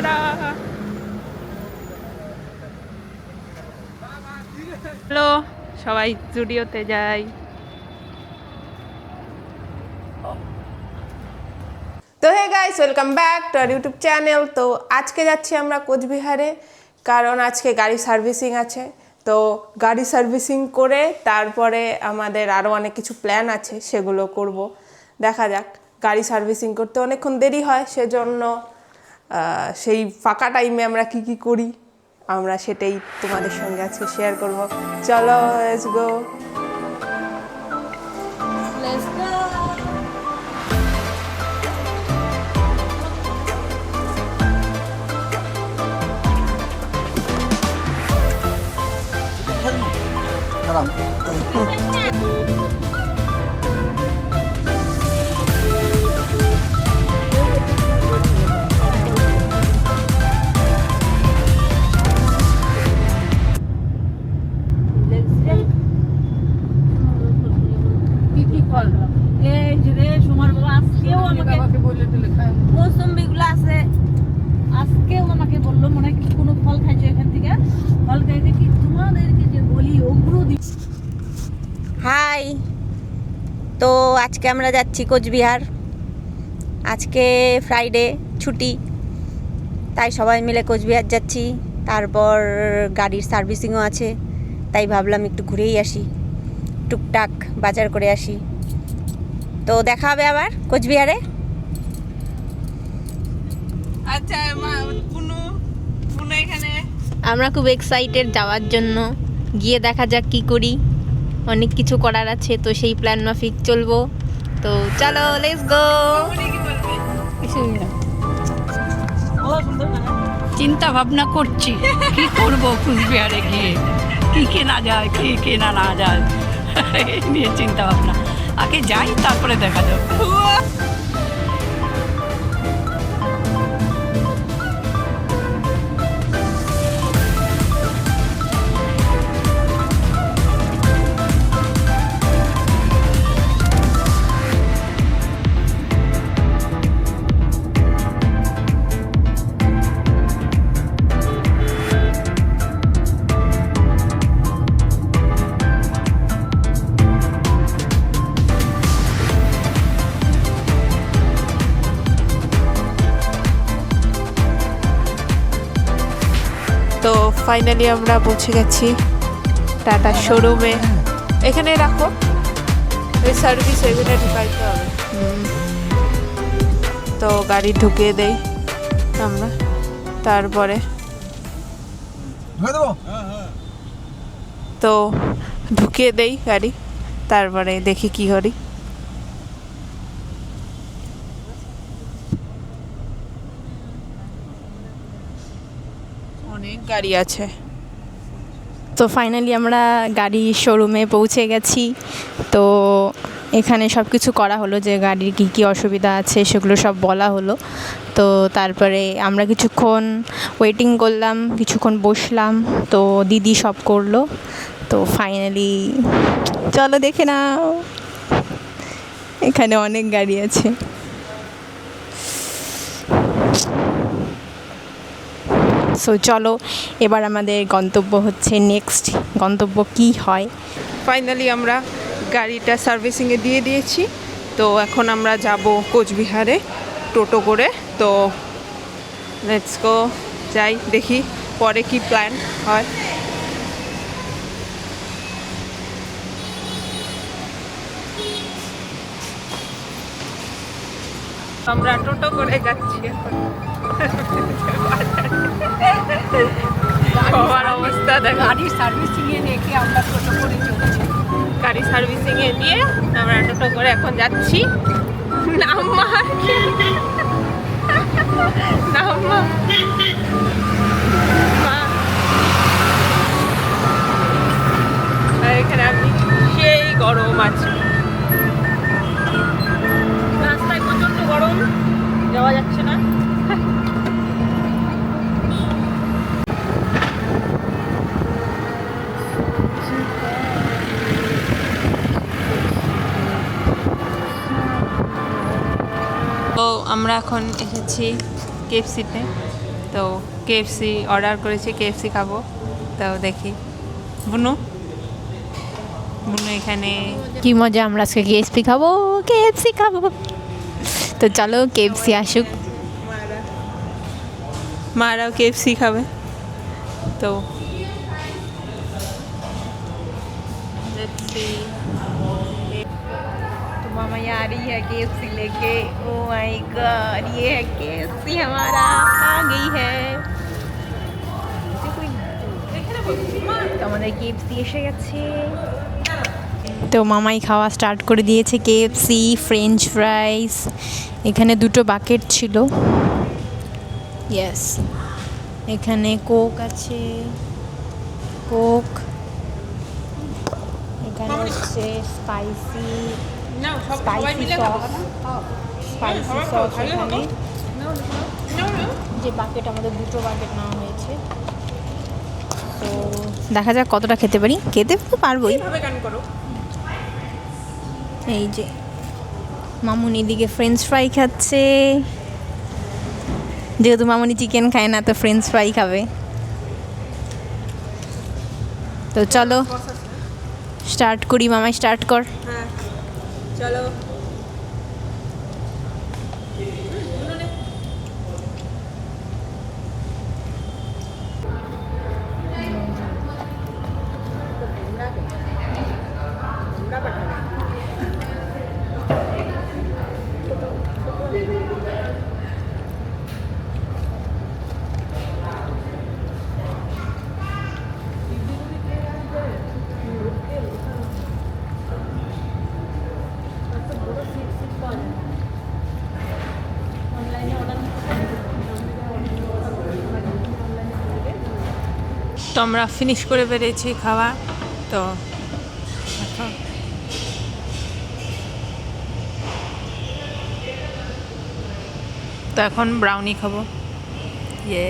Tata. Hello, সবাই স্টুডিওতে যাই। তো hey guys, welcome back to our YouTube channel. তো আজকে যাচ্ছি আমরা কোচবিহারে, কারণ আজকে গাড়ি সার্ভিসিং আছে। তো গাড়ি সার্ভিসিং করে তারপরে আমাদের আরও অনেক কিছু প্ল্যান আছে, সেগুলো করব। দেখা যাক, গাড়ি সার্ভিসিং করতে অনেকক্ষণ দেরি হয়, সেজন্য সেই ফাঁকা টাইমে আমরা কি কি করি আমরা সেটাই তোমাদের সঙ্গে আজকে শেয়ার করব। চলো, লেটস গো। আজকেও আমাকে বললো মনে হয় কোনো ফল খাইছো এখান থেকে, ফল খাইতে কি তোমাদেরকে যে বলি ওগুলো দি। হাই, তো আজকে আমরা যাচ্ছি কোচবিহার। আজকে ফ্রাইডে, ছুটি, তাই সবাই মিলে কোচবিহার যাচ্ছি। তারপর গাড়ির সার্ভিসিংও আছে, তাই ভাবলাম একটু ঘুরেই আসি, টুকটাক বাজার করে আসি। তো দেখা হবে আবার কোচবিহারে। আচ্ছা এখানে আমরা খুব এক্সাইটেড যাওয়ার জন্য, গিয়ে দেখা যাক কি করি। অনেক কিছু করার আছে, তো সেই প্ল্যান মাফিক চলবো। তো চলো, লেটস গো। চিন্তা ভাবনা করছি কি করব কোচবিহারে গিয়ে, কি কেনা যায় কি কেনা না যায় এই নিয়ে চিন্তা ভাবনা। আগে যাই, তারপরে দেখা যাবে। তো ফাইনালি আমরা পৌঁছে গেছি টাটা শোরুমে। এখানে রাখো, এই সার্ভিস এখানে ঢুকাইতে হবে। তো গাড়ি ঢুকিয়ে দেই আমরা, তারপরে তো ঢুকিয়ে দেই গাড়ি, তারপরে দেখি কি করি। অনেক গাড়ি আছে। তো ফাইনালি আমরা গাড়ি শোরুমে পৌঁছে গেছি। তো এখানে সব কিছু করা হলো, যে গাড়ির কী কী অসুবিধা আছে সেগুলো সব বলা হলো। তো তারপরে আমরা কিছুক্ষণ ওয়েটিং করলাম, কিছুক্ষণ বসলাম, তো দিদি সব করলো। তো ফাইনালি চলো দেখে নাও, এখানে অনেক গাড়ি আছে। সো চলো, এবার আমাদের গন্তব্য হচ্ছে, নেক্সট গন্তব্য কি হয়। ফাইনালি আমরা গাড়িটা সার্ভিসিংয়ে দিয়ে দিয়েছি। তো এখন আমরা যাব কোচবিহারে টোটো করে। তো লেটস গো, যাই, দেখি পরে কি প্ল্যান হয়। আমরা টোটো করে যাচ্ছি এখন। সবার অবস্থা দেখ, গাড়ি সার্ভিসিংয়ে রেখে আমরা টোটো করে চলেছি। গাড়ি সার্ভিসিংয়ে দিয়ে আমরা টোটো করে এখন যাচ্ছি। নাম্মা নাম্মা এখানে আমি সেই গরম আছে, রাস্তায় প্রচন্ড গরম, যাওয়া যাচ্ছে না। তো আমরা এখন এসেছি কেএফসিতে। তো কেএফসি অর্ডার করেছি, কেএফসি খাবো। তো দেখি বুনু এখানে কি মজা, আমরা আজকে কেএফসি খাবো, কেএফসি খাবো। তো চলো কেএফসি আসুক। মারাও কেএফসি খাবে। তো तो मामा ये आ रही है केएफसी लेके। ओ माय गॉड, ये है केएफसी हमारा, आ गई है। তো আমাদের কেএফসি এসে গেছে। তো মামাই খাওয়া স্টার্ট করে দিয়েছে কেএফসি, ফ্রেঞ্চ ফ্রাইস। এখানে দুটো বাকেট ছিল। ইয়েস, এখানে কোক আছে, কোক। এখানে হচ্ছে স্পাইসি সস এখানে, যে বাকেট আমাদের দুটো বাকেট নেওয়া হয়েছে। তো দেখা যাক কতটা খেতে পারি, খেতে তো পারবোই। এই যে মামুনি দিকে ফ্রেঞ্চ ফ্রাই খাচ্ছে, যেহেতু মামুনি চিকেন খায় না তো ফ্রেঞ্চ ফ্রাই খাবে। তো চলো স্টার্ট করি, মামাই স্টার্ট কর। হ্যাঁ চলো। তো আমরা ফিনিশ করে বেরিয়েছি খাওয়া। তো এখন ব্রাউনি খাবো। ইয়ে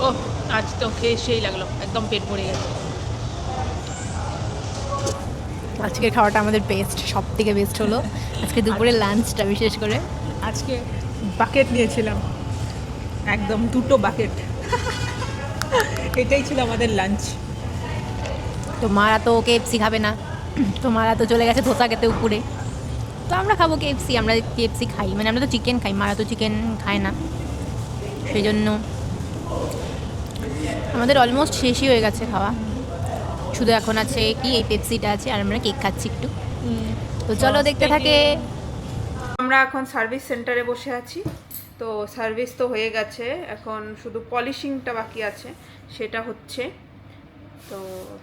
ও আজ তো খেয়ে সেই লাগলো, একদম পেট ভরে গেছে। আজকের খাওয়াটা আমাদের বেস্ট, সব থেকে বেস্ট হলো আজকে দুপুরে লাঞ্চটা, বিশেষ করে আজকে বাকেট নিয়েছিলাম, একদম দুটো বাকেট। এটাই ছিল আমাদের লাঞ্চ। তো মারা তো কেএফসি খাবে না, তো মারা তো চলে গেছে ধোসা খেতে উপরে। তো আমরা খাবো কেএফসি, আমরা কেএফসি খাই, মানে আমরা তো চিকেন খাই, মারা তো চিকেন খায় না, সেই জন্য আমাদের অলমোস্ট শেষই হয়ে গেছে খাওয়া। শুধু এখন আছে কি এই পেপসিটা আছে, আর আমরা কেক খাচ্ছি একটু। তো চলো দেখতে থাকে। আমরা এখন সার্ভিস সেন্টারে বসে আছি। তো সার্ভিস তো হয়ে গেছে, এখন শুধু পলিশিংটা বাকি আছে, সেটা হচ্ছে। তো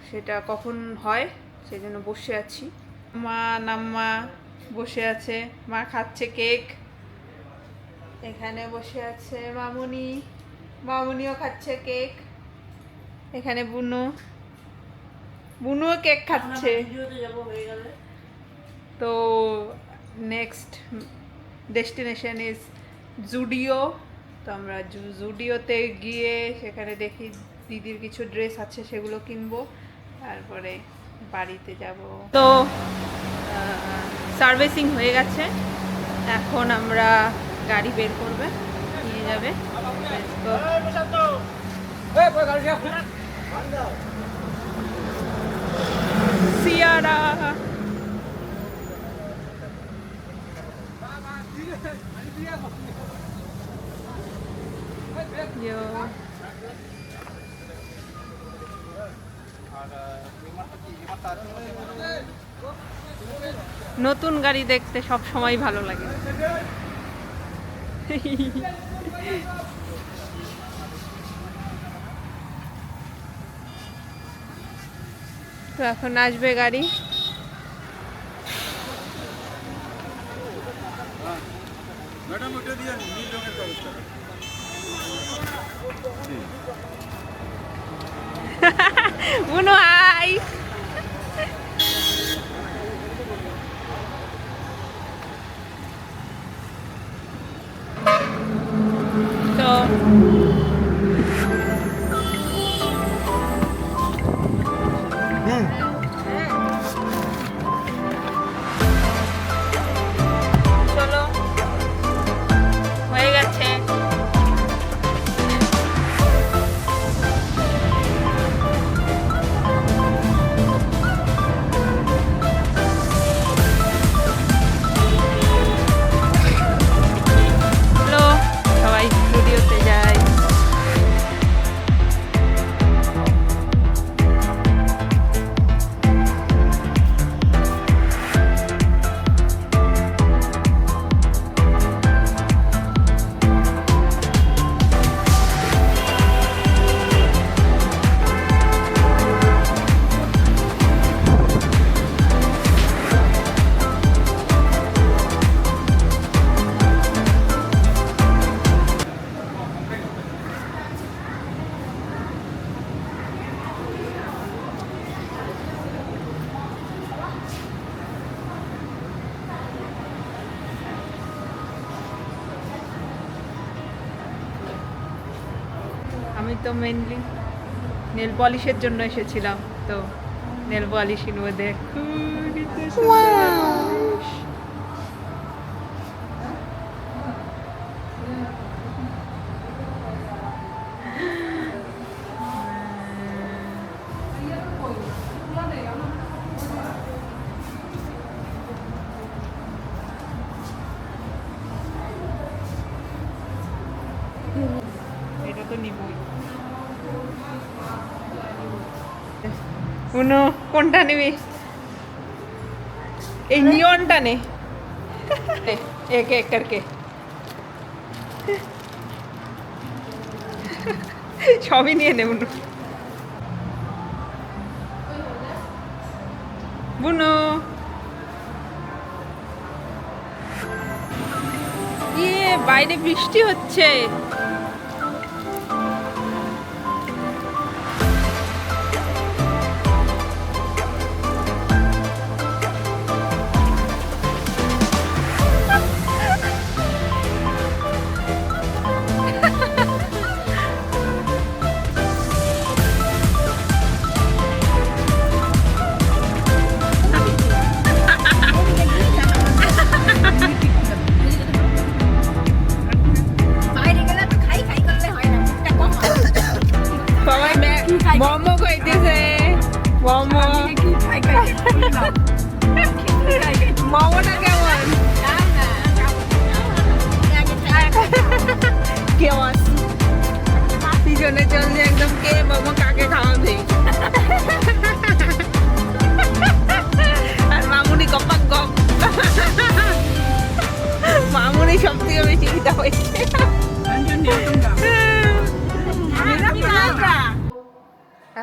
সেটা কখন হয় সেই জন্য বসে আছি। মা নাম্মা বসে আছে, মা খাচ্ছে কেক। এখানে বসে আছে মামুনিও খাচ্ছে কেক। এখানে বুনুও কেক খাচ্ছে। তো নেক্সট ডেস্টিনেশন ইজ জুডিও। তো আমরা জুডিওতে গিয়ে সেখানে দেখি দিদির কিছু ড্রেস আছে, সেগুলো কিনবো, তারপরে বাড়িতে যাব। তো সার্ভিসিং হয়ে গেছে, এখন আমরা গাড়ি বের করবে, নিয়ে যাবে। সিয়ারা নতুন গাড়ি দেখতে সব সময় ভালো লাগে। তো এখন আসবে গাড়ি। বুনু হাই। তো চলো হয়ে গেছে। চলো সবাই স্টুডিওতে যাই। আমি তো মেনলি নেল পলিশের জন্য এসেছিলাম, তো নেল পলিশ কিনবো। দেখো এটা তো নিবই। উনো কোনটা নিবি? এই নিয়নটা নে, এক এক করকে সবই নিয়ে নে বুনু। বুনু ইয়ে বাইরে বৃষ্টি হচ্ছে। সবাই মোমো খাইতেছে। মোমো মোমোটা কেমন? কেমন পিছনে চলছে একদম, কে মোমো কাকে খাওয়াবে। আর মামুনি গপ্পাক গপ। মামুনি সব থেকে বেশি খিদা হয়েছে।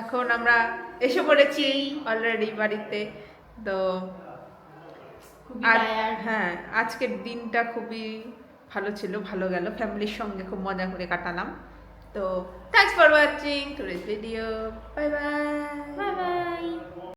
এখন আমরা এসে পড়েছি অলরেডি বাড়িতে। তো হ্যাঁ, আজকের দিনটা খুবই ভালো ছিল, ভালো গেল, ফ্যামিলির সঙ্গে খুব মজা করে কাটালাম। তো thanks for watching today's video. Bye bye. Bye bye.